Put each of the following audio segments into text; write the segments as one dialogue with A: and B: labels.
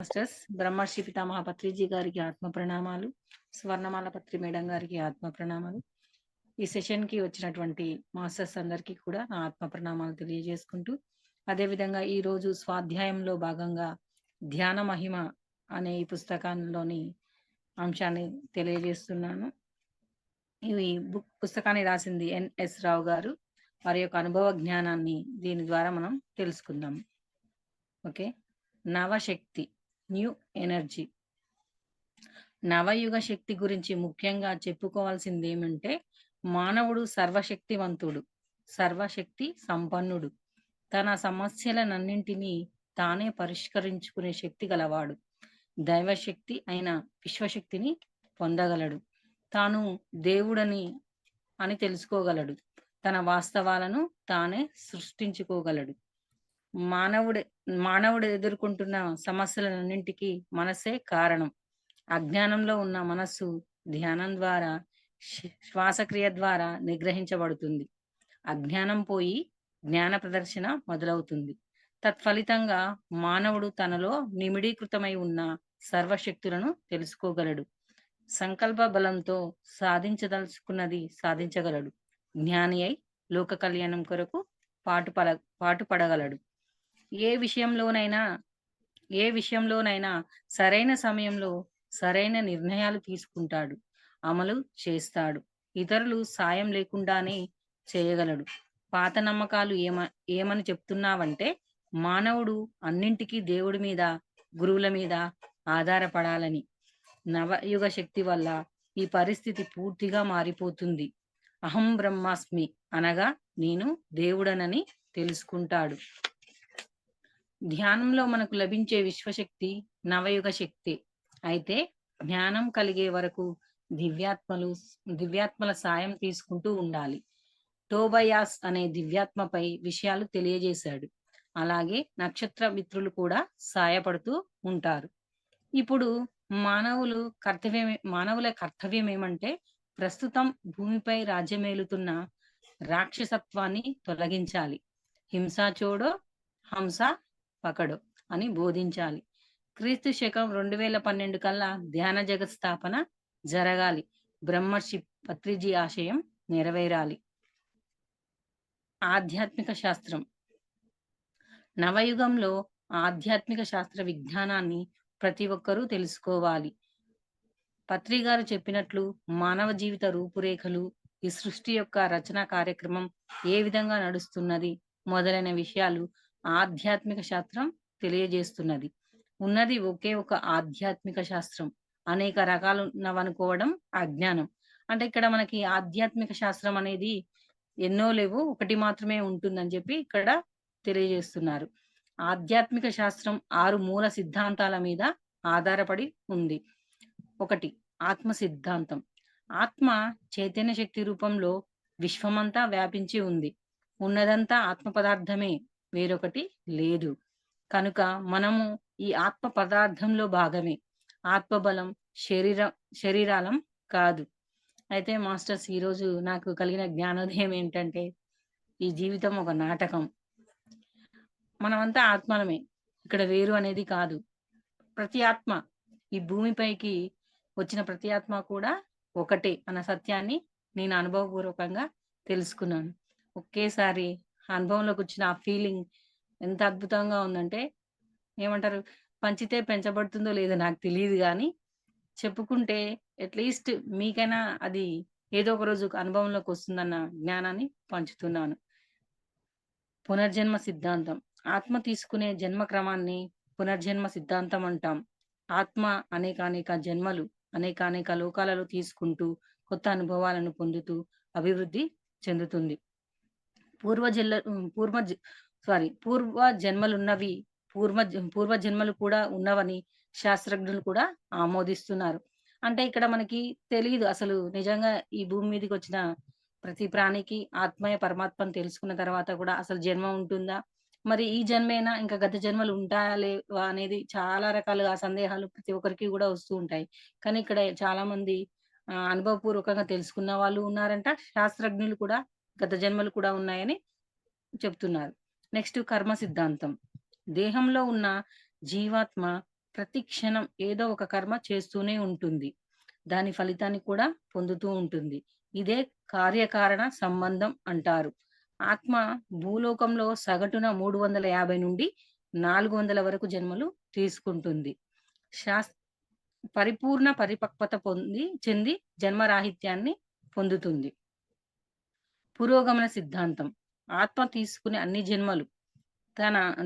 A: Masters. బ్రహ్మర్షి పితామహ పత్రిజీ గారికి ఆత్మ ప్రణామాలు. స్వర్ణమాల పత్రి మేడం గారికి ఆత్మ ప్రణామాలు. ఈ సెషన్‌కి వచ్చినటువంటి మాస్టర్స్ అందరికీ కూడా నా ఆత్మ ప్రణామాలు తెలియజేసుకుంటూ, అదేవిధంగా ఈరోజు స్వాధ్యాయంలో భాగంగా ధ్యాన మహిమ అనే ఈ పుస్తకంలోని అంశాన్ని తెలియజేస్తున్నాను. ఈ పుస్తకాన్ని రాసింది ఎన్.ఎస్. రావు గారు. వారి యొక్క అనుభవ జ్ఞానాన్ని దీని ద్వారా మనం తెలుసుకుందాం. ఓకే. నవశక్తి, న్యూ ఎనర్జీ. నవయుగ శక్తి గురించి ముఖ్యంగా చెప్పుకోవాల్సింది ఏమంటే, మానవుడు సర్వశక్తివంతుడు, సర్వశక్తి సంపన్నుడు, తన సమస్యలనన్నింటినీ తానే పరిష్కరించుకునే శక్తి గలవాడు. దైవశక్తి అయిన విశ్వశక్తిని పొందగలడు. తాను దేవుడని అని తెలుసుకోగలడు. తన వాస్తవాలను తానే సృష్టించుకోగలడు. మానవుడు మానవుడు ఎదుర్కొంటున్న సమస్యలన్నింటికీ మనసే కారణం. అజ్ఞానంలో ఉన్న మనస్సు ధ్యానం ద్వారా, శ్వాసక్రియ ద్వారా నిగ్రహించబడుతుంది. అజ్ఞానం పోయి జ్ఞాన ప్రదర్శన మొదలవుతుంది. తత్ఫలితంగా మానవుడు తనలో నిమిడీకృతమై ఉన్న సర్వశక్తులను తెలుసుకోగలడు. సంకల్ప బలంతో సాధించదలుచుకున్నది సాధించగలడు. జ్ఞాని అయి లోక కళ్యాణం కొరకు పాటుపడగలడు. ఏ విషయంలోనైనా ఏ విషయంలోనైనా సరైన సమయంలో సరైన నిర్ణయాలు తీసుకుంటాడు, అమలు చేస్తాడు. ఇతరులు సాయం లేకుండానే చేయగలడు. పాత నమ్మకాలు ఏమని చెప్తున్నావంటే, మానవుడు అన్నింటికీ దేవుడి మీద, గురువుల మీద ఆధారపడాలని. నవయుగ శక్తి వల్ల ఈ పరిస్థితి పూర్తిగా మారిపోతుంది. అహం బ్రహ్మాస్మి అనగా నేను దేవుడనని తెలుసుకుంటాడు. ధ్యానంలో మనకు లభించే విశ్వశక్తి నవయుగ శక్తి. అయితే జ్ఞానం కలిగే వరకు దివ్యాత్మల సాయం తీసుకుంటూ ఉండాలి. టోబయాస్ అనే దివ్యాత్మపై విషయాలు తెలియజేశాడు. అలాగే నక్షత్ర మిత్రులు కూడా సాయపడుతూ ఉంటారు. ఇప్పుడు మానవుల కర్తవ్యం ఏమంటే, ప్రస్తుతం భూమిపై రాజ్యమేలుతున్న రాక్షసత్వాన్ని తొలగించాలి. హింసా చోడో హంస పకడో అని బోధించాలి. క్రీస్తు శకం 2012 కల్లా ధ్యాన జగత్ స్థాపన జరగాలి. బ్రహ్మర్షి పత్రిజీ ఆశయం నెరవేరాలి. ఆధ్యాత్మిక శాస్త్రం. నవయుగంలో ఆధ్యాత్మిక శాస్త్ర విజ్ఞానాన్ని ప్రతి ఒక్కరూ తెలుసుకోవాలి. పత్రి గారు చెప్పినట్లు మానవ జీవిత రూపురేఖలు, ఈ సృష్టి యొక్క రచనా కార్యక్రమం ఏ విధంగా నడుస్తున్నది మొదలైన విషయాలు ఆధ్యాత్మిక శాస్త్రం తెలియజేస్తున్నది. ఉన్నది ఒకే ఒక ఆధ్యాత్మిక శాస్త్రం, అనేక రకాలు ఉన్నవనుకోవడం అజ్ఞానం. అంటే ఇక్కడ మనకి ఆధ్యాత్మిక శాస్త్రం అనేది ఎన్నో లేవు, ఒకటి మాత్రమే ఉంటుందని చెప్పి ఇక్కడ తెలియజేస్తున్నారు. ఆధ్యాత్మిక శాస్త్రం 6 మూల సిద్ధాంతాల మీద ఆధారపడి ఉంది. 1. ఆత్మ సిద్ధాంతం. ఆత్మ చైతన్య శక్తి రూపంలో విశ్వమంతా వ్యాపించి ఉంది. ఉన్నదంతా ఆత్మ పదార్థమే, వేరొకటి లేదు. కనుక మనము ఈ ఆత్మ పదార్థంలో భాగమే. ఆత్మబలం శరీరాలం కాదు. అయితే మాస్టర్స్, ఈరోజు నాకు కలిగిన జ్ఞానోదయం ఏంటంటే, ఈ జీవితం ఒక నాటకం. మనమంతా ఆత్మలమే, ఇక్కడ వేరు అనేది కాదు. ప్రతి ఆత్మ, ఈ భూమిపైకి వచ్చిన ప్రతి ఆత్మ కూడా ఒకటే అన్న సత్యాన్ని నేను అనుభవపూర్వకంగా తెలుసుకున్నాను. ఒకేసారి అనుభవంలోకి వచ్చిన ఆ ఫీలింగ్ ఎంత అద్భుతంగా ఉందంటే, ఏమంటారు, పంచితే పెంచబడుతుందో లేదో నాకు తెలియదు కానీ, చెప్పుకుంటే అట్లీస్ట్ మీకైనా అది ఏదో ఒక రోజు అనుభవంలోకి వస్తుందన్న జ్ఞానాన్ని పంచుతున్నాను. పునర్జన్మ సిద్ధాంతం. ఆత్మ తీసుకునే జన్మ క్రమాన్ని పునర్జన్మ సిద్ధాంతం అంటాం. ఆత్మ అనేక జన్మలు, అనేక లోకాలలో తీసుకుంటూ కొత్త అనుభవాలను పొందుతూ అభివృద్ధి చెందుతుంది. పూర్వ జన్మలున్నవి, పూర్వ జన్మలు కూడా ఉన్నవని శాస్త్రజ్ఞులు కూడా ఆమోదిస్తున్నారు. అంటే ఇక్కడ మనకి తెలియదు అసలు నిజంగా ఈ భూమి మీదకి వచ్చిన ప్రతి ప్రాణికి ఆత్మయ పరమాత్మను తెలుసుకున్న తర్వాత కూడా అసలు జన్మ ఉంటుందా, మరి ఈ జన్మేనా, ఇంకా గత జన్మలు ఉంటాయా లేవా అనేది చాలా రకాలుగా సందేహాలు ప్రతి ఒక్కరికి కూడా వస్తూ ఉంటాయి. కానీ ఇక్కడ చాలా మంది అనుభవపూర్వకంగా తెలుసుకున్న వాళ్ళు ఉన్నారంట. శాస్త్రజ్ఞులు కూడా గత జన్మలు కూడా ఉన్నాయని చెప్తున్నారు. నెక్స్ట్ కర్మ సిద్ధాంతం. దేహంలో ఉన్న జీవాత్మ ప్రతి క్షణం ఏదో ఒక కర్మ చేస్తూనే ఉంటుంది. దాని ఫలితాన్ని కూడా పొందుతూ ఉంటుంది. ఇదే కార్యకారణ సంబంధం అంటారు. ఆత్మ భూలోకంలో సగటున 350 నుండి 400 వరకు జన్మలు తీసుకుంటుంది. శాస్ పరిపూర్ణ పరిపక్వత చెంది జన్మరాహిత్యాన్ని పొందుతుంది. పురోగమన సిద్ధాంతం. ఆత్మ తీసుకునే అన్ని జన్మలు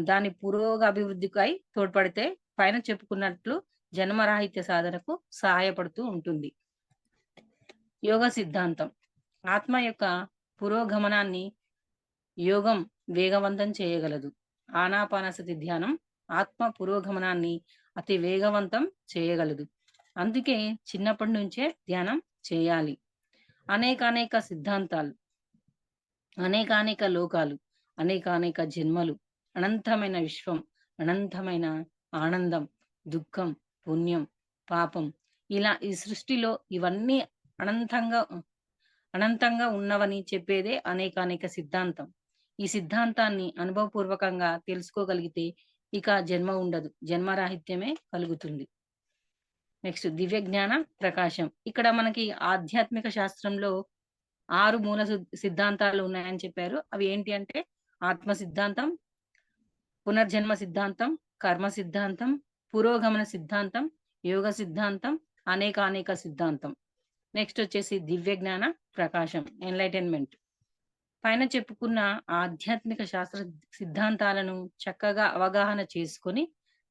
A: దాని పురోగభివృద్ధికై తోడ్పడితే పైన చెప్పుకున్నట్లు జన్మరాహిత్య సాధనకు సహాయపడుతూ ఉంటుంది. యోగ సిద్ధాంతం. ఆత్మ యొక్క పురోగమనాన్ని యోగం వేగవంతం చేయగలదు. ఆనాపానసతి ధ్యానం ఆత్మ పురోగమనాన్ని అతి వేగవంతం చేయగలదు. అందుకే చిన్నప్పటి నుంచే ధ్యానం చేయాలి. అనేకానేక సిద్ధాంతాలు, అనేకానేక లోకాలు, అనేకానేక జన్మలు, అనంతమైన విశ్వం, అనంతమైన ఆనందం, దుఃఖం, పుణ్యం, పాపం, ఇలా ఈ సృష్టిలో ఇవన్నీ అనంతంగా అనంతంగా ఉన్నవని చెప్పేదే అనేకానేక సిద్ధాంతం. ఈ సిద్ధాంతాన్ని అనుభవపూర్వకంగా తెలుసుకోగలిగితే ఇక జన్మ ఉండదు, జన్మరాహిత్యమే కలుగుతుంది. నెక్స్ట్ దివ్య జ్ఞాన ప్రకాశం. ఇక్కడ మనకి ఆధ్యాత్మిక శాస్త్రంలో 6 మూల సిద్ధాంతాలు ఉన్నాయని చెప్పారు. అవి ఏంటి అంటే ఆత్మ సిద్ధాంతం, పునర్జన్మ సిద్ధాంతం, కర్మ సిద్ధాంతం, పురోగమన సిద్ధాంతం, యోగ సిద్ధాంతం, అనేకానేక సిద్ధాంతం. నెక్స్ట్ వచ్చేసి దివ్య జ్ఞాన ప్రకాశం, ఎన్లైటన్మెంట్. పైన చెప్పుకున్న ఆధ్యాత్మిక శాస్త్ర సిద్ధాంతాలను చక్కగా అవగాహన చేసుకొని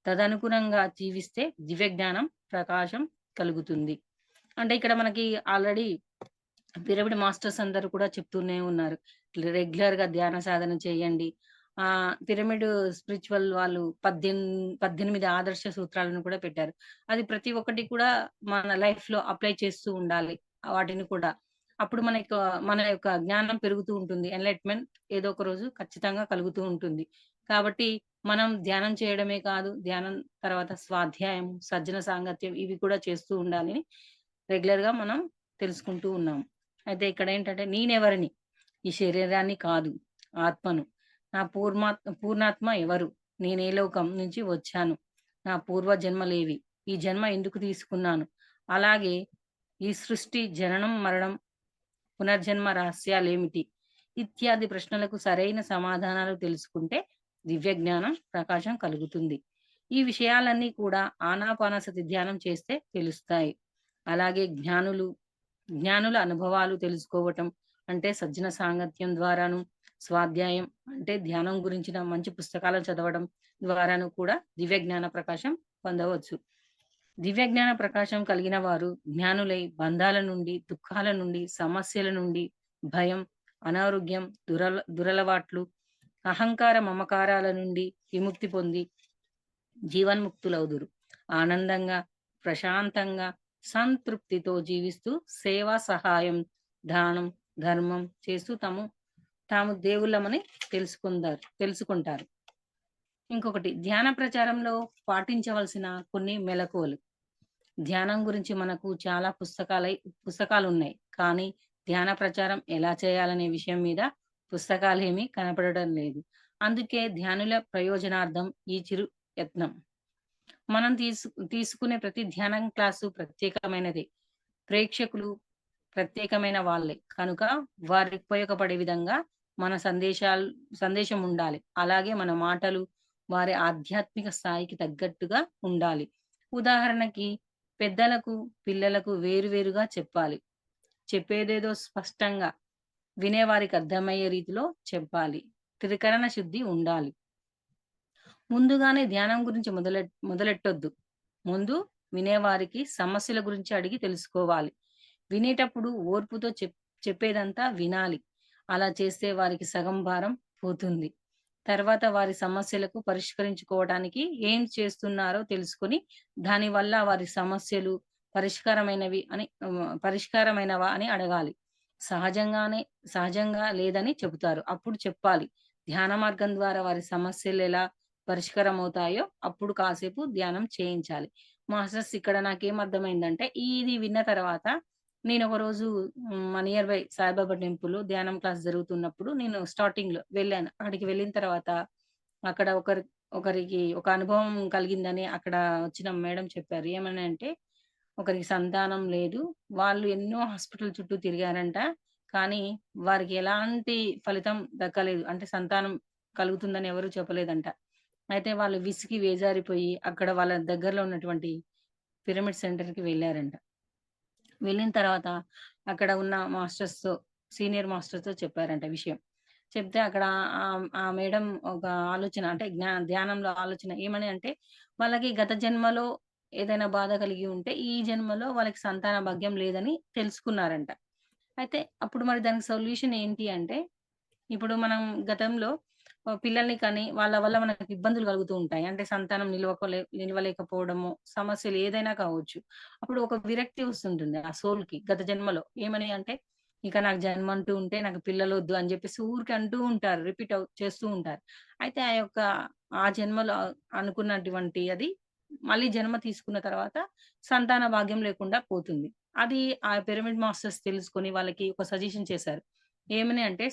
A: తదనుగుణంగా జీవిస్తే దివ్య జ్ఞానం ప్రకాశం కలుగుతుంది. అంటే ఇక్కడ మనకి ఆల్రెడీ పిరమిడ్ మాస్టర్స్ అందరూ కూడా చెప్తూనే ఉన్నారు, రెగ్యులర్ గా ధ్యాన సాధన చేయండి. పిరమిడ్ స్పిరిచువల్ వాళ్ళు 18 ఆదర్శ సూత్రాలను కూడా పెట్టారు. అది ప్రతి ఒక్కటి కూడా మన లైఫ్ లో అప్లై చేస్తూ ఉండాలి. వాటిని కూడా అప్పుడు మన యొక్క జ్ఞానం పెరుగుతూ ఉంటుంది. ఎన్లైట్మెంట్ ఏదో ఒక రోజు ఖచ్చితంగా కలుగుతూ ఉంటుంది. కాబట్టి మనం ధ్యానం చేయడమే కాదు, ధ్యానం తర్వాత స్వాధ్యాయం, సజ్జన సాంగత్యం ఇవి కూడా చేస్తూ ఉండాలని రెగ్యులర్ గా మనం తెలుసుకుంటూ ఉన్నాం. అయితే ఇక్కడ ఏంటంటే నేనెవరిని, ఈ శరీరాన్ని కాదు, ఆత్మను. నా పూర్ణాత్మ ఎవరు, నేనే లోకం నుంచి వచ్చాను, నా పూర్వ జన్మలేవి, ఈ జన్మ ఎందుకు తీసుకున్నాను, అలాగే ఈ సృష్టి జననం మరణం పునర్జన్మ రహస్యాలేమిటి ఇత్యాది ప్రశ్నలకు సరైన సమాధానాలు తెలుసుకుంటే దివ్య జ్ఞానం ప్రకాశం కలుగుతుంది. ఈ విషయాలన్నీ కూడా ఆనాపానసతి ధ్యానం చేస్తే తెలుస్తాయి. అలాగే జ్ఞానుల అనుభవాలు తెలుసుకోవటం అంటే సజ్జన సాంగత్యం ద్వారాను, స్వాధ్యాయం అంటే ధ్యానం గురించిన మంచి పుస్తకాలను చదవడం ద్వారాను కూడా దివ్య జ్ఞాన ప్రకాశం పొందవచ్చు. దివ్య జ్ఞాన ప్రకాశం కలిగిన వారు జ్ఞానులై బంధాల నుండి, దుఃఖాల నుండి, సమస్యల నుండి, భయం, అనారోగ్యం, దురలవాట్లు, అహంకార మమకారాల నుండి విముక్తి పొంది జీవన్ముక్తులవుదురు. ఆనందంగా, ప్రశాంతంగా, సంతృప్తితో జీవిస్తూ సేవా, సహాయం, దానం, ధర్మం చేస్తూ తాము దేవుళ్ళమని తెలుసుకుంటారు. ఇంకొకటి ధ్యాన ప్రచారంలో పాటించవలసిన కొన్ని మెలకువలు. ధ్యానం గురించి మనకు చాలా పుస్తకాలు ఉన్నాయి, కానీ ధ్యాన ప్రచారం ఎలా చేయాలనే విషయం మీద పుస్తకాలు ఏమీ కనపడడం లేదు. అందుకే ధ్యానుల ప్రయోజనార్థం ఈ చిరు యత్నం. మనం తీసుకునే ప్రతి ధ్యానం క్లాసు ప్రత్యేకమైనది, ప్రేక్షకులు ప్రత్యేకమైన వాళ్ళే కనుక వారికి ఉపయోగపడే విధంగా మన సందేశం ఉండాలి. అలాగే మన మాటలు వారి ఆధ్యాత్మిక స్థాయికి తగ్గట్టుగా ఉండాలి. ఉదాహరణకి పెద్దలకు పిల్లలకు వేరువేరుగా చెప్పాలి. చెప్పేదేదో స్పష్టంగా వినేవారికి అర్థమయ్యే రీతిలో చెప్పాలి. త్రికరణ శుద్ధి ఉండాలి. ముందుగానే ధ్యానం గురించి మొదలెట్టొద్దు. ముందు వినేవారికి సమస్యల గురించి అడిగి తెలుసుకోవాలి. వినేటప్పుడు ఓర్పుతో చెప్పేదంతా వినాలి. అలా చేస్తే వారికి సగం భారం పోతుంది. తర్వాత వారి సమస్యలకు పరిష్కరించుకోవడానికి ఏం చేస్తున్నారో తెలుసుకొని దానివల్ల వారి సమస్యలు పరిష్కారమైనవా అని అడగాలి. సహజంగా లేదని చెబుతారు, అప్పుడు చెప్పాలి. ధ్యాన మార్గం ద్వారా వారి సమస్యలు ఎలా పరిష్కారం అవుతాయో అప్పుడు కాసేపు ధ్యానం చేయించాలి. మాస్టర్స్ ఇక్కడ నాకేం అర్థమైందంటే, ఇది విన్న తర్వాత నేను ఒక రోజు మా నియర్ బై సాయిబాబా టెంపుల్ ధ్యానం క్లాస్ జరుగుతున్నప్పుడు నేను స్టార్టింగ్ లో వెళ్ళాను. అక్కడికి వెళ్ళిన తర్వాత అక్కడ ఒకరికి ఒక అనుభవం కలిగిందని అక్కడ వచ్చిన మేడం చెప్పారు. ఏమని అంటే, ఒకరికి సంతానం లేదు. వాళ్ళు ఎన్నో హాస్పిటల్ చుట్టూ తిరిగారంట. కానీ వారికి ఎలాంటి ఫలితం దక్కలేదు. అంటే సంతానం కలుగుతుందని ఎవరు చెప్పలేదంట. అయితే వాళ్ళు విసిగి వేజారిపోయి అక్కడ వాళ్ళ దగ్గరలో ఉన్నటువంటి పిరమిడ్ సెంటర్‌కి వెళ్లారంట. వెళ్ళిన తర్వాత అక్కడ ఉన్న మాస్టర్స్‌తో, సీనియర్ మాస్టర్స్‌తో చెప్పారంట విషయం. చెప్తే అక్కడ ఆ మేడం ఒక ఆలోచన అంటే ధ్యానంలో ఆలోచన ఏమని అంటే, వాళ్ళకి గత జన్మలో ఏదైనా బాధ కలిగి ఉంటే, ఈ జన్మలో వాళ్ళకి సంతాన భాగ్యం లేదని తెలుసుకున్నారంట. అయితే అప్పుడు మరి దానికి సొల్యూషన్ ఏంటి అంటే, ఇప్పుడు మనం గతంలో పిల్లల్ని కని వాళ్ళ వల్ల మనకు ఇబ్బందులు కలుగుతూ ఉంటాయి. అంటే సంతానం నిలవలేకపోవడము, సమస్యలు ఏదైనా కావచ్చు. అప్పుడు ఒక విరక్తి వస్తుంటుంది ఆ సోల్‌కి గత జన్మలో. ఏమని అంటే, ఇక నాకు జన్మ అంటూ ఉంటే నాకు పిల్లలొద్దు అని జెప్పేసి ఊరికే అంటూ ఉంటారు. రిపీట్ చేస్తూ ఉంటారు. అయితే ఆ జన్మలో అనుకున్నటువంటి అది మళ్ళీ జన్మ తీసుకున్న తర్వాత సంతాన భాగ్యం లేకుండా పోతుంది. అది ఆ పిరమిడ్ మాస్టర్స్ తెలుసుకొని వాళ్ళకి ఒక సజెషన్ చేశారు. ఏమని అంటే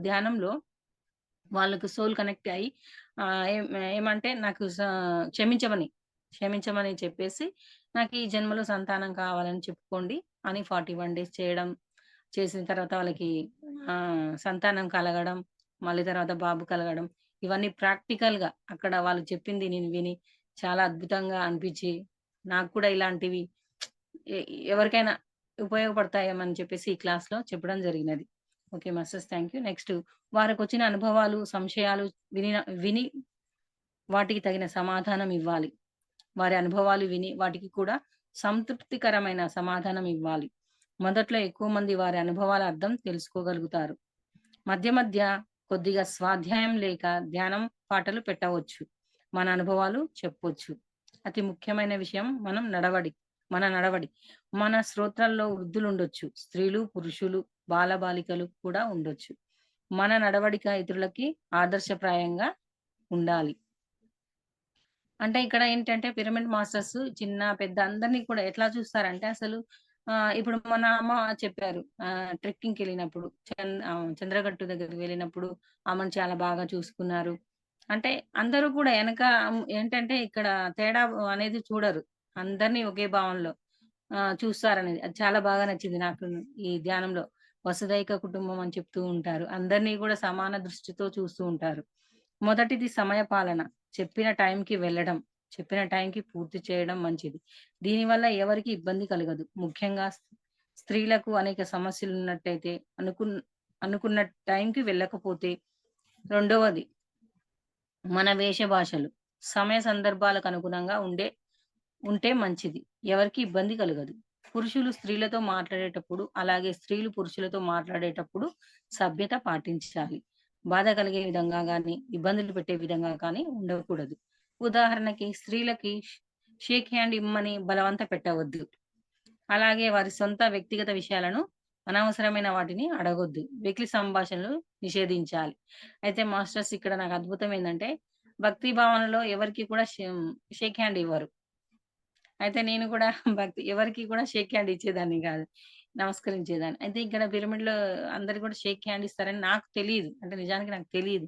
A: ధ్యానంలో వాళ్ళకి సోల్ కనెక్ట్ అయ్యి ఏమంటే నాకు క్షమించమని చెప్పేసి, నాకు ఈ జన్మలో సంతానం కావాలని చెప్పుకోండి అని 41 డేస్ చేయడం. చేసిన తర్వాత వాళ్ళకి సంతానం కలగడం, మళ్ళీ తర్వాత బాబు కలగడం. ఇవన్నీ ప్రాక్టికల్‌గా అక్కడ వాళ్ళు చెప్పింది నేను విని చాలా అద్భుతంగా అనిపిచ్చి, నాకు కూడా ఇలాంటివి ఎ ఎవరికైనా ఉపయోగపడతాయేమని చెప్పేసి ఈ క్లాస్‌లో చెప్పడం జరిగినది. Okay masters. Thank you. Next వారికొచ్చిన అనుభవాలు, సంశయాలు విని వాటికి తగిన సమాధానం ఇవ్వాలి. వారి అనుభవాలు విని వాటికి కూడా సంతృప్తికరమైన సమాధానం ఇవ్వాలి. మొదట్లో ఎక్కువ మంది వారి అనుభవాల అర్థం తెలుసుకోగలుగుతారు. మధ్య మధ్య కొద్దిగా స్వాధ్యాయం లేక ధ్యానం పాటలు పెట్టవచ్చు. మన అనుభవాలు చెప్పొచ్చు. అతి ముఖ్యమైన విషయం మన నడవడి. మన శ్రోత్రాల్లో వృద్ధులుండొచ్చు. స్త్రీలు, పురుషులు, బాలబాలికలు కూడా ఉండొచ్చు. మన నడవడిక ఇతరులకి ఆదర్శప్రాయంగా ఉండాలి. అంటే ఇక్కడ ఏంటంటే పిరమిడ్ మాస్టర్స్ చిన్న, పెద్ద అందరిని కూడా ఎట్లా చూస్తారంటే అసలు ఇప్పుడు మన అమ్మ చెప్పారు. ట్రెక్కింగ్‌కెళ్ళినప్పుడు చంద్రగట్టు దగ్గరికి వెళ్ళినప్పుడు అమ్మని చాలా బాగా చూసుకున్నారు. అంటే అందరూ కూడా ఏంటంటే ఇక్కడ తేడా అనేది చూడరు. అందరిని ఒకే భావనలో చూస్తారనేది. అది చాలా బాగా నచ్చింది నాకు ఈ ధ్యానంలో. వసుదైక కుటుంబం అని చెప్తూ ఉంటారు. అందరిని కూడా సమాన దృష్టితో చూస్తూ ఉంటారు. మొదటిది సమయపాలన. చెప్పిన టైంకి వెళ్ళడం. చెప్పిన టైంకి పూర్తి చేయడం మంచిది. దీనివల్ల ఎవరికీ ఇబ్బంది కలగదు. ముఖ్యంగా స్త్రీలకు అనేక సమస్యలున్నట్టయితే అనుకున్న టైంకి వెళ్ళకపోతే. రెండవది మన వేష భాషలు. సమయ సందర్భాలకు అనుగుణంగా ఉంటే మంచిది. ఎవరికీ ఇబ్బంది కలగదు. పురుషులు స్త్రీలతో మాట్లాడేటప్పుడు, అలాగే స్త్రీలు పురుషులతో మాట్లాడేటప్పుడు సభ్యత పాటించాలి. బాధ కలిగే విధంగా గాని, ఇబ్బందులు పెట్టే విధంగా కానీ ఉండకూడదు. ఉదాహరణకి స్త్రీలకి షేక్ హ్యాండ్ ఇమ్మని బలవంత పెట్టవద్దు. అలాగే వారి సొంత వ్యక్తిగత విషయాలను అనవసరమైన వాటిని అడగొద్దు. వెకిలి సంభాషణలు నిషేధించాలి. అయితే మాస్టర్స్ ఇక్కడ నాకు అద్భుతం ఏందంటే, భక్తి భావనలో ఎవరికీ కూడా షేక్ హ్యాండ్ ఇవ్వరు. అయితే నేను కూడా ఎవరికీ కూడా షేక్ హ్యాండ్ ఇచ్చేదాన్ని గాదు. నమస్కరించేదాన్ని. అయితే ఇక్కడ పిరమిడ్‌లో అందరికి కూడా షేక్ హ్యాండ్ ఇస్తారని నాకు తెలీదు. అంటే నిజానికి నాకు తెలీదు.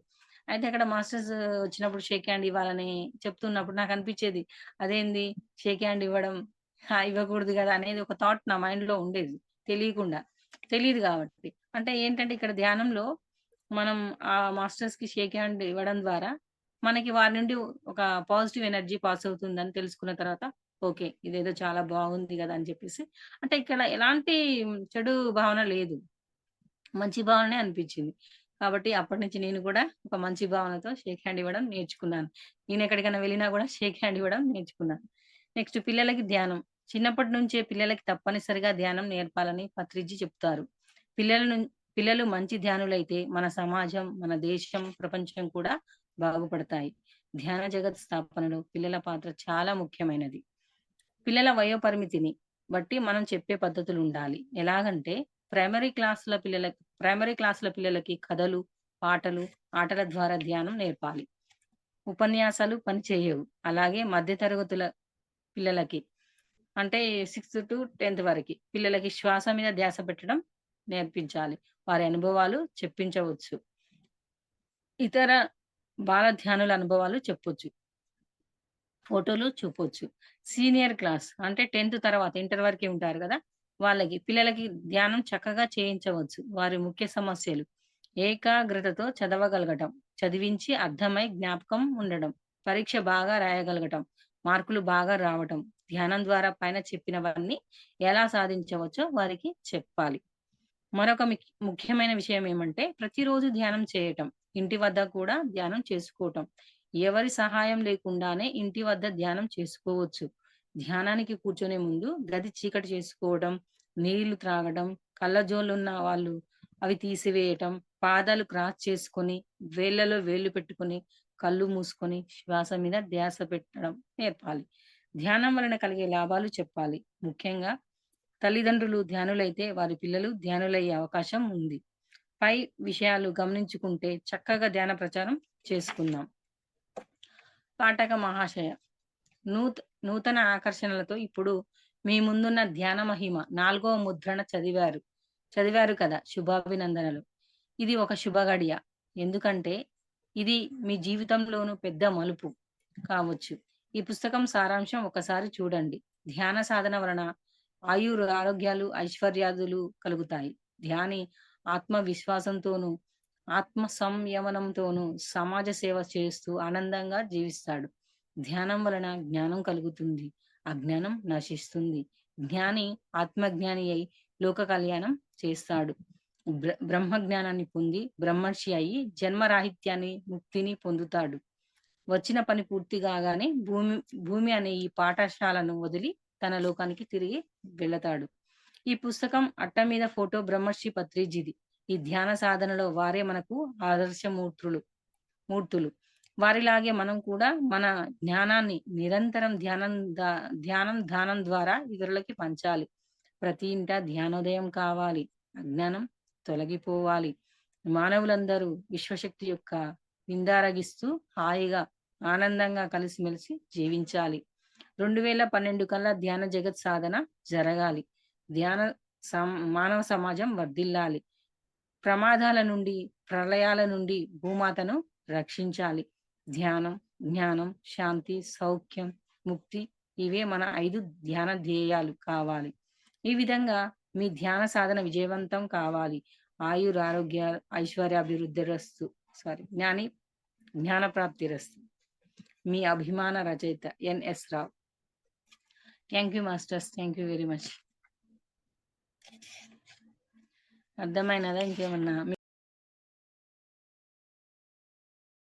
A: అయితే అక్కడ మాస్టర్స్ వచ్చినప్పుడు షేక్ హ్యాండ్ ఇవ్వాలని చెప్తున్నప్పుడు నాకనిపిచ్చేది. అదేంది షేక్ హ్యాండ్ ఇవ్వడం, ఇవ్వకూడదు గదా! అనేది ఒక థాట్ నా మైండ్‌లో ఉండేది. తెలియకుండా. తెలీదు గాబట్టి. అంటే ఏంటంటే ఇక్కడ ధ్యానంలో మనం ఆ మాస్టర్స్‌కి షేక్ హ్యాండ్ ఇవ్వడం ద్వారా మనకి వారి నుండి ఒక పాజిటివ్ ఎనర్జీ పాస్ అవుతుందని తెలుసుకున్న తర్వాత ఓకే. ఇదేదో చాలా బాగుంది గదా! అని చెప్పేసి అంటే ఇక్కడ ఎలాంటి చెడు భావన లేదు. మంచి భావనే అనిపించింది. కాబట్టి అప్పటినుంచి నేను కూడా ఒక మంచి భావనతో షేక్ హ్యాండ్ ఇవ్వడం నేర్చుకున్నాను. నేనెక్కడికైనా వెళ్ళినా గూడా షేక్ హ్యాండ్ ఇవ్వడం నేర్చుకున్నాను. నెక్స్ట్ పిల్లలకి ధ్యానం. చిన్నప్పటి నుంచే పిల్లలకి తప్పనిసరిగా ధ్యానం నేర్పాలని పత్రిజీ చెప్తారు. పిల్లల నుం పిల్లలు మంచి ధ్యానులైతే మన సమాజం, మన దేశం, ప్రపంచం కూడా బాగుపడతాయి. ధ్యాన జగత్ స్థాపనలో పిల్లల పాత్ర చాలా ముఖ్యమైనది. పిల్లల వయోపరిమితిని బట్టి మనం చెప్పే పద్ధతులుండాలి. ఎలాగంటే ప్రైమరీ క్లాసుల పిల్లలకి కథలు, పాటలు, ఆటల ద్వారా ధ్యానం నేర్పాలి. ఉపన్యాసాలు పనిచేయవు. అలాగే మధ్య తరగతుల పిల్లలకి అంటే 6-10 వరకి పిల్లలకి శ్వాస మీద ధ్యాస పెట్టడం నేర్పించాలి. వారి అనుభవాలు చెప్పించవచ్చు. ఇతర బాల ధ్యానుల అనుభవాలు చెప్పొచ్చు. ఫోటోలు చూపొచ్చు. సీనియర్ క్లాస్ అంటే 10థ్ తర్వాత ఇంటర్ వరకే ఉంటారు గదా! పిల్లలకి ధ్యానం చక్కగా చేయించవచ్చు. వారి ముఖ్య సమస్యలు ఏకాగ్రతతో చదవగలగటం, చదివించి అర్థమై జ్ఞాపకం ఉండడం, పరీక్ష బాగా రాయగలగటం, మార్కులు బాగా రావటం, ధ్యానం ద్వారా పైన చెప్పినవన్నీ ఎలా సాధించవచ్చో వారికి చెప్పాలి. మరొక ముఖ్యమైన విషయం ఏమంటే ప్రతిరోజు ధ్యానం చేయటం. ఇంటి వద్ద కూడా ధ్యానం చేసుకోవటం. ఎవరి సహాయం లేకుండానే ఇంటి వద్ద ధ్యానం చేసుకోవచ్చు. ధ్యానానికి కూర్చొనే ముందు గది చీకటి చేసుకోవడం, నీళ్లు త్రాగడం, కళ్ళజోళ్ళున్న వాళ్ళు అవి తీసివేయటం, పాదాలు క్రాస్ చేసుకొని, వేళ్ళలో వేళ్ళు పెట్టుకొని, కళ్ళు మూసుకొని శ్వాస మీద ధ్యాస పెట్టడం నేర్పాలి. ధ్యానం వలన కలిగే లాభాలు చెప్పాలి. ముఖ్యంగా తల్లిదండ్రులు ధ్యానులైతే వారి పిల్లలు ధ్యానులయ్యే అవకాశం ఉంది. పై విషయాలు గమనించుకుంటే చక్కగా ధ్యాన ప్రచారం చేసుకుందాం. పాఠక మహాశయ నూత నూతన ఆకర్షణలతో ఇప్పుడు మీ ముందున్న ధ్యాన మహిమ 4వ ముద్రణ చదివారు కదా, శుభాభినందనలు. ఇది ఒక శుభ గడియ. ఎందుకంటే ఇది మీ జీవితంలోను పెద్ద మలుపు కావచ్చు. ఈ పుస్తకం సారాంశం ఒకసారి చూడండి. ధ్యాన సాధన వలన ఆరోగ్యాలు, ఐశ్వర్యాదులు కలుగుతాయి. ధ్యాని ఆత్మవిశ్వాసంతోనూ, ఆత్మ సంయమనంతోనూ సమాజ సేవ చేస్తూ ఆనందంగా జీవిస్తాడు. ధ్యానం వలన జ్ఞానం కలుగుతుంది. అజ్ఞానం నశిస్తుంది. జ్ఞాని ఆత్మజ్ఞాని అయి లోక కళ్యాణం చేస్తాడు. బ్రహ్మ జ్ఞానాన్ని పొంది బ్రహ్మర్షి అయి జన్మరాహిత్యాన్ని, ముక్తిని పొందుతాడు. వచ్చిన పని పూర్తి కాగానే భూమి అనే ఈ పాఠశాలను వదిలి తన లోకానికి తిరిగి వెళతాడు. ఈ పుస్తకం అట్ట మీద ఫోటో బ్రహ్మర్షి పత్రిజిది. ఈ ధ్యాన సాధనలో వారే మనకు మూర్తులు. వారిలాగే మనం కూడా మన జ్ఞానాన్ని నిరంతరం ధ్యానం ద్వారా ఇతరులకి పంచాలి. ప్రతి ఇంట ధ్యానోదయం కావాలి. అజ్ఞానం తొలగిపోవాలి. మానవులందరూ విశ్వశక్తి యొక్క విందారగిస్తూ హాయిగా ఆనందంగా కలిసిమెలిసి జీవించాలి. 2012 కల్లా ధ్యాన జగత్ సాధన జరగాలి. మానవ సమాజం వర్ధిల్లాలి. ప్రమాదాల నుండి, ప్రళయాల నుండి భూమాతను రక్షించాలి. ధ్యానం, జ్ఞానం, శాంతి, సౌఖ్యం, ముక్తి ఇవే మన 5 ధ్యాన ధ్యేయాలు కావాలి. ఈ విధంగా మీ ధ్యాన సాధన విజయవంతం కావాలి. ఆరోగ్య ఐశ్వర్యాభివృద్ధి రస్తు జ్ఞాన ప్రాప్తి రస్తు. మీ అభిమాన రచయిత NS Rao. Thank you masters. Thank you very much. అర్థమైనదా? ఇంకేమన్నా